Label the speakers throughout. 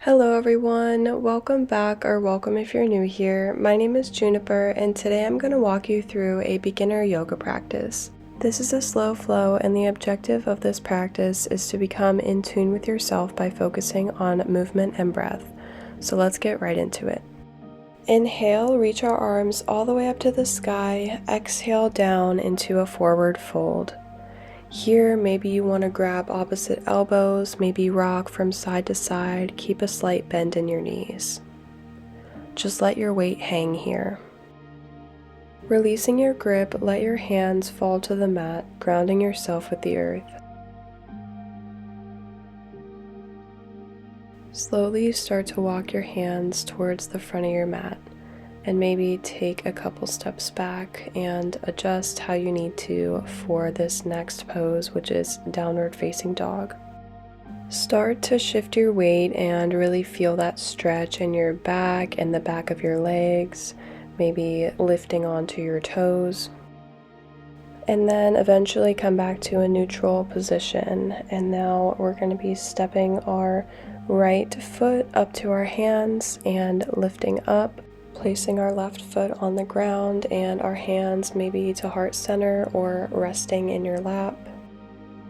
Speaker 1: Hello everyone, welcome back or welcome if you're new here. My name is Juniper and today I'm going to walk you through a beginner yoga practice. This is a slow flow and the objective of this practice is to become in tune with yourself by focusing on movement and breath. So let's get right into it. Inhale, reach our arms all the way up to the sky. Exhale down into a forward fold. Here, maybe you want to grab opposite elbows, maybe rock from side to side, keep a slight bend in your knees. Just let your weight hang here. Releasing your grip, let your hands fall to the mat, grounding yourself with the earth. Slowly start to walk your hands towards the front of your mat, and maybe take a couple steps back and adjust how you need to for this next pose, which is downward facing dog. Start to shift your weight and really feel that stretch in your back and the back of your legs, maybe lifting onto your toes. And then eventually come back to a neutral position. And now we're going to be stepping our right foot up to our hands and lifting up. Placing our left foot on the ground and our hands maybe to heart center or resting in your lap.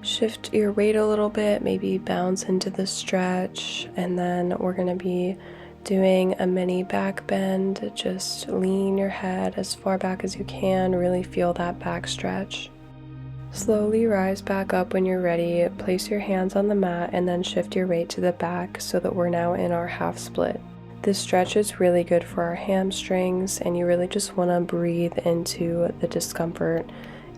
Speaker 1: Shift your weight a little bit, maybe bounce into the stretch, and then we're going to be doing a mini back bend. Just lean your head as far back as you can, really feel that back stretch. Slowly rise back up when you're ready, place your hands on the mat and then shift your weight to the back so that we're now in our half split. This stretch is really good for our hamstrings and you really just want to breathe into the discomfort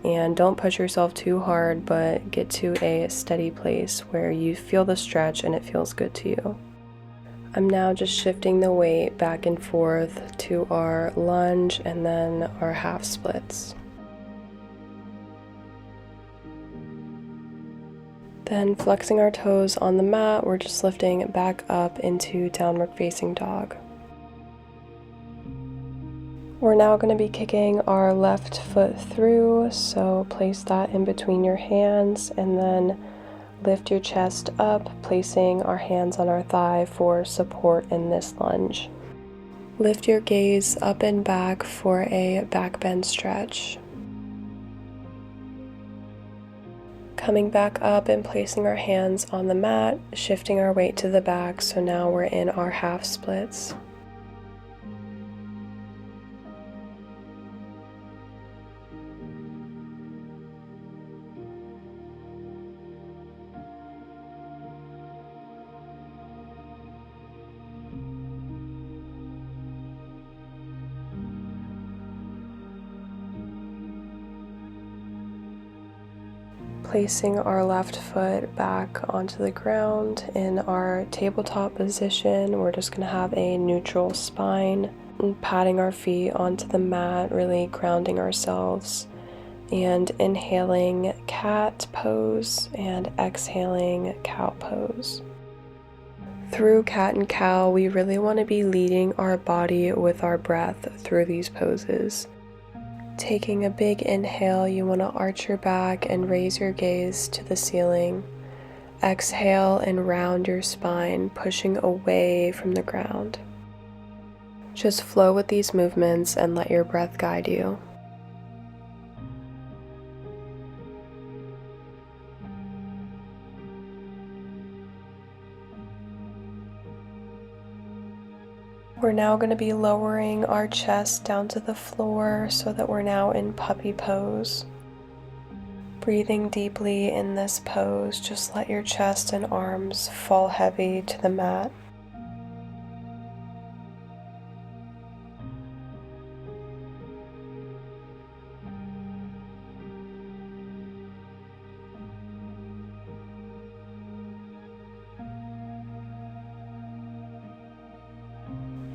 Speaker 1: and don't push yourself too hard, but get to a steady place where you feel the stretch and it feels good to you. I'm now just shifting the weight back and forth to our lunge and then our half splits. Then flexing our toes on the mat, we're just lifting it back up into downward facing dog. We're now going to be kicking our left foot through, so place that in between your hands and then lift your chest up, placing our hands on our thigh for support in this lunge. Lift your gaze up and back for a back bend stretch. Coming back up and placing our hands on the mat, shifting our weight to the back, so now we're in our half splits. Placing our left foot back onto the ground in our tabletop position, we're just going to have a neutral spine, and patting our feet onto the mat, really grounding ourselves, and inhaling cat pose and exhaling cow pose. Through cat and cow, we really want to be leading our body with our breath through these poses. Taking a big inhale, you want to arch your back and raise your gaze to the ceiling. Exhale and round your spine, pushing away from the ground. Just flow with these movements and let your breath guide you. We're now going to be lowering our chest down to the floor so that we're now in puppy pose. Breathing deeply in this pose, just let your chest and arms fall heavy to the mat.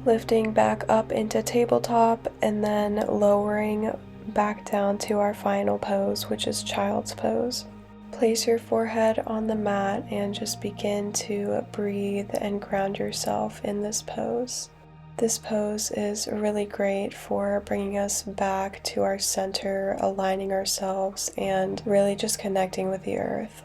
Speaker 1: Lifting back up into tabletop and then lowering back down to our final pose, which is child's pose. Place your forehead on the mat and just begin to breathe and ground yourself in this pose. This pose is really great for bringing us back to our center, aligning ourselves, and really just connecting with the earth.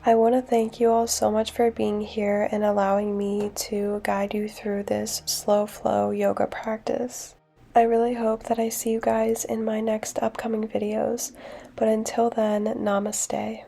Speaker 1: I want to thank you all so much for being here and allowing me to guide you through this slow flow yoga practice. I really hope that I see you guys in my next upcoming videos, but until then, namaste.